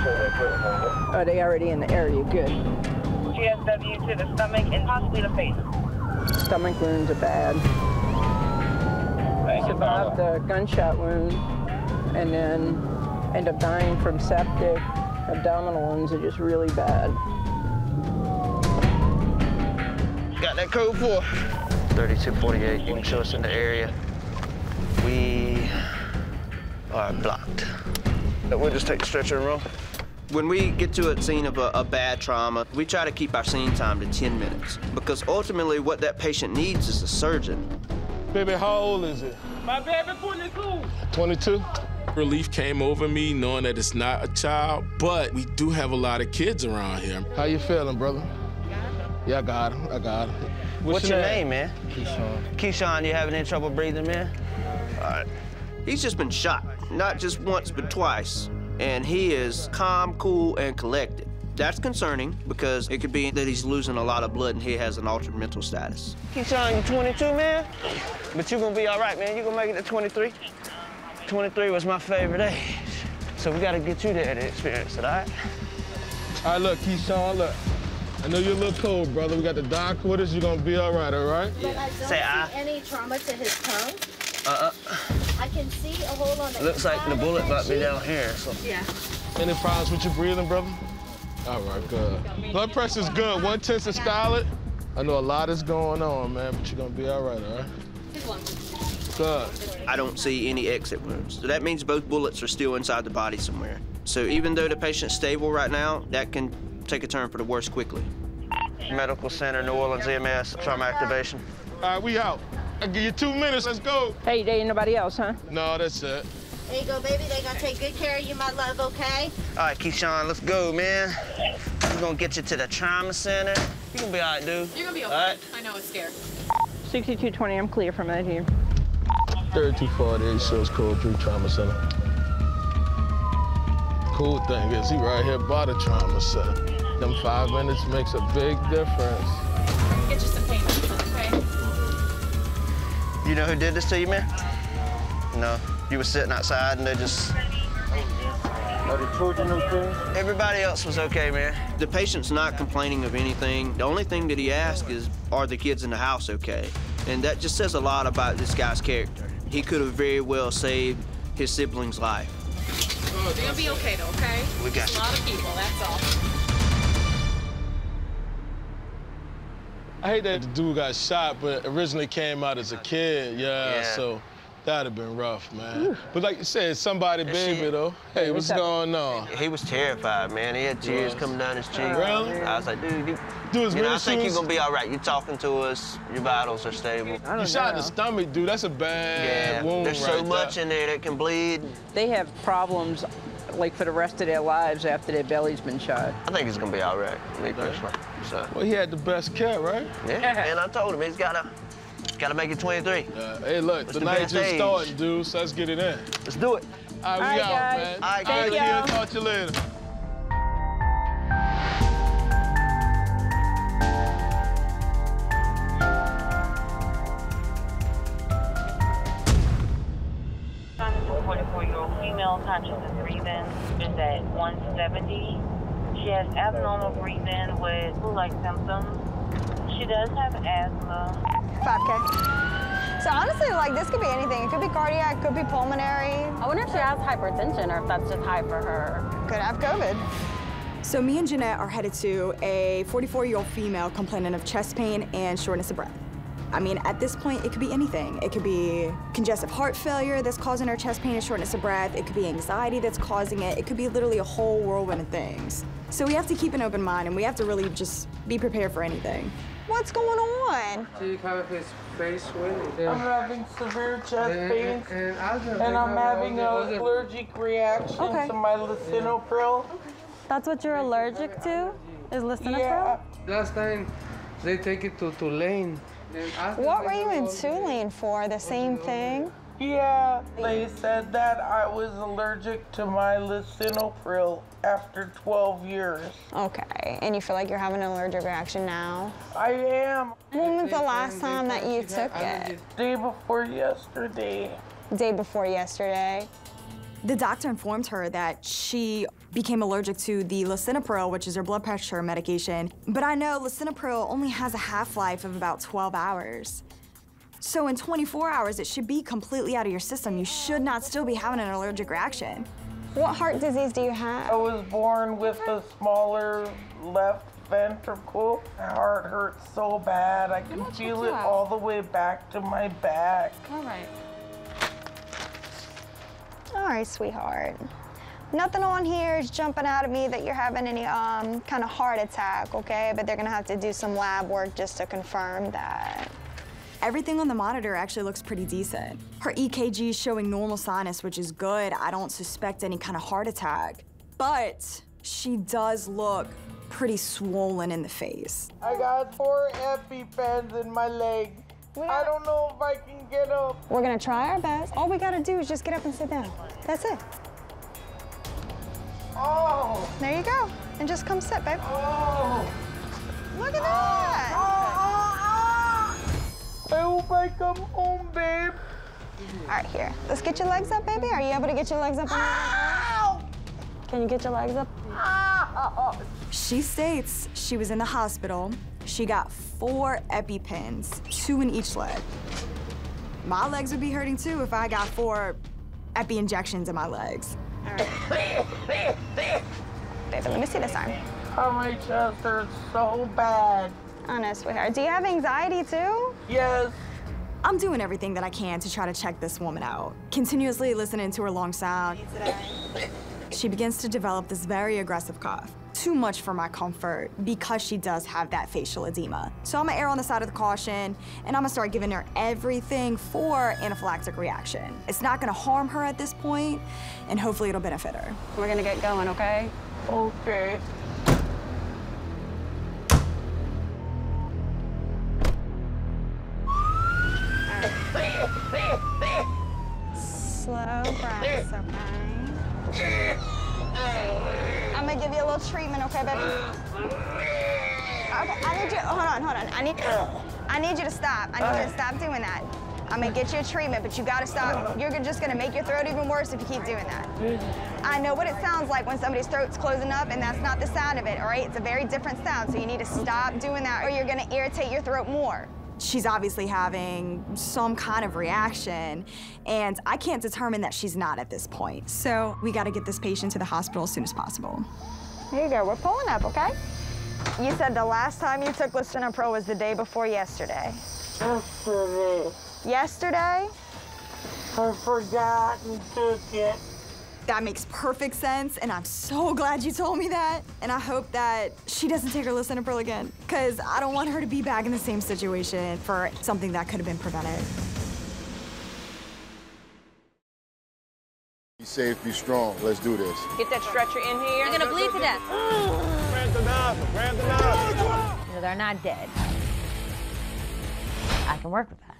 Are they already in the area? Good. GSW to the stomach and possibly the face. Stomach wounds are bad. Survived the gunshot wound and then end up dying from septic. Abdominal wounds are just really bad. Got that code for 3248. You can show us in the area. We are blocked. We'll just take the stretcher and roll. When we get to a scene of a bad trauma, we try to keep our scene time to 10 minutes because ultimately what that patient needs is a surgeon. Baby, how old is it? My baby 22. 22? Relief came over me knowing that it's not a child, but we do have a lot of kids around here. How you feeling, brother? Yeah, I got him. I got him. What's your name, man? Keyshawn. Keyshawn, you having any trouble breathing, man? All right. He's just been shot, not just once, but twice. And he is calm, cool, and collected. That's concerning because it could be that he's losing a lot of blood and he has an altered mental status. Keyshawn, you 22, man? But you're gonna be all right, man. You're gonna make it to 23. 23 was my favorite age. So we gotta get you there to experience it, all right? All right, look, Keyshawn, look. I know you're a little cold, brother. We got the doc with us. You're gonna be all right, all right? But I don't see any trauma to his tongue. I can see a hole on the Looks like the bullet might be down here. So. Yeah. Any problems with your breathing, brother? All right, good. Blood pressure's good. 110 systolic. I know a lot is going on, man, but you're gonna be all right, all right? Good. I don't see any exit wounds. So that means both bullets are still inside the body somewhere. So even though the patient's stable right now, that can take a turn for the worse quickly. Medical Center, New Orleans, EMS, trauma activation. All right, we out. I'll give you 2 minutes. Let's go. Hey, there ain't nobody else, huh? No, that's it. There you go, baby. They're gonna take good care of you, my love, okay? All right, Keyshawn, let's go, man. We're gonna get you to the trauma center. You're gonna be all right, dude. You're gonna be okay. All right. I know it's scared. 6220, I'm clear from that here. 3248 shows code 3 trauma center. Cool thing is he right here by the trauma center. Them 5 minutes makes a big difference. Get you some pain medicine, okay? You know who did this to you, man? No. You were sitting outside and they just... Are the children okay? Everybody else was okay, man. The patient's not complaining of anything. The only thing that he asked is, are the kids in the house okay? And that just says a lot about this guy's character. He could have very well saved his sibling's life. You're gonna be okay, though, okay? We got There's you. a lot of people, that's all. I hate that the dude got shot, but originally came out as a kid, yeah. So that'd have been rough, man. Ooh. But like you said, somebody baby, though. Hey, what's going on? He was terrified, man. He had tears coming down his cheek. Really? I was like, dude, I think you're gonna be all right. You're talking to us. Your vitals are stable. You shot in the stomach, dude. That's a bad wound. There's so much in there that can bleed. They have problems like for the rest of their lives after their belly's been shot. I think he's gonna be all right, me personally. So. Well, he had the best care, right? Yeah, and I told him he's gotta make it 23. Hey, look, the night just starting, dude, so let's get it in. Let's do it. All right, we out, guys. man. All right, Thank you. Talk to you later. A 44-year-old female conscious and breathing is at 170. She has abnormal breathing with flu-like symptoms. She does have asthma. 5K. So honestly, like, this could be anything. It could be cardiac, could be pulmonary. I wonder if she has hypertension or if that's just high for her. Could have COVID. So me and Jeanette are headed to a 44-year-old female complaining of chest pain and shortness of breath. I mean, at this point, it could be anything. It could be congestive heart failure that's causing her chest pain and shortness of breath. It could be anxiety that's causing it. It could be literally a whole whirlwind of things. So we have to keep an open mind, and we have to really just be prepared for anything. What's going on? See kind of his face swelling. I'm having severe chest pains, and I'm having an allergic reaction to my lisinopril. That's what you're allergic to? Is lisinopril? Yeah. Last time, they take it to Tulane. What were you in Tulane for? The same thing? Yeah, they said that I was allergic to my lisinopril after 12 years. Okay, and you feel like you're having an allergic reaction now? I am. When was the last time that you took it? Day before yesterday. Day before yesterday. The doctor informed her that she became allergic to the lisinopril, which is her blood pressure medication. But I know lisinopril only has a half-life of about 12 hours. So in 24 hours, it should be completely out of your system. You should not still be having an allergic reaction. What heart disease do you have? I was born with a smaller left ventricle. My heart hurts so bad. I can feel it all the way back to my back. All right. All right, sweetheart. Nothing on here is jumping out at me that you're having any kind of heart attack, okay? But they're gonna have to do some lab work just to confirm that. Everything on the monitor actually looks pretty decent. Her EKG is showing normal sinus, which is good. I don't suspect any kind of heart attack. But she does look pretty swollen in the face. I got 4 EpiPens in my leg. I don't know if I can get up. We're gonna try our best. All we gotta do is just get up and sit down. That's it. Oh! There you go. And just come sit, babe. Oh! Look at that! I hope I come home, babe. All right, here. Let's get your legs up, baby. Are you able to get your legs up? Can you get your legs up? She states she was in the hospital. She got 4 EpiPens, 2 in each leg. My legs would be hurting too if I got 4 Epi injections in my legs. All right. Baby, let me see this arm. Oh, my chest hurts so bad. Honest, sweetheart. Do you have anxiety too? Yes. I'm doing everything that I can to try to check this woman out. Continuously listening to her long sound. She begins to develop this very aggressive cough. Too much for my comfort because she does have that facial edema. So I'm gonna err on the side of the caution and I'm gonna start giving her everything for anaphylactic reaction. It's not gonna harm her at this point and hopefully it'll benefit her. We're gonna get going, okay? Okay. Slow breaths, okay? I'm gonna give you a little treatment, okay, baby? Okay, I need you, hold on. I need you to stop. I need you to stop doing that. I'm gonna get you a treatment, but you gotta stop. You're just gonna make your throat even worse if you keep doing that. I know what it sounds like when somebody's throat's closing up, and that's not the sound of it, all right? It's a very different sound, so you need to stop doing that or you're gonna irritate your throat more. She's obviously having some kind of reaction, and I can't determine that she's not at this point. So we gotta get this patient to the hospital as soon as possible. Here you go, we're pulling up, okay? You said the last time you took lisinopril was the day before yesterday. Yesterday. Yesterday? I forgot and took it. That makes perfect sense, and I'm so glad you told me that. And I hope that she doesn't take her lisinopril again, because I don't want her to be back in the same situation for something that could have been prevented. Be safe, be strong. Let's do this. Get that stretcher in here. You're gonna bleed to death. Grab the nozzle, grab the nozzle. They're not dead. I can work with that.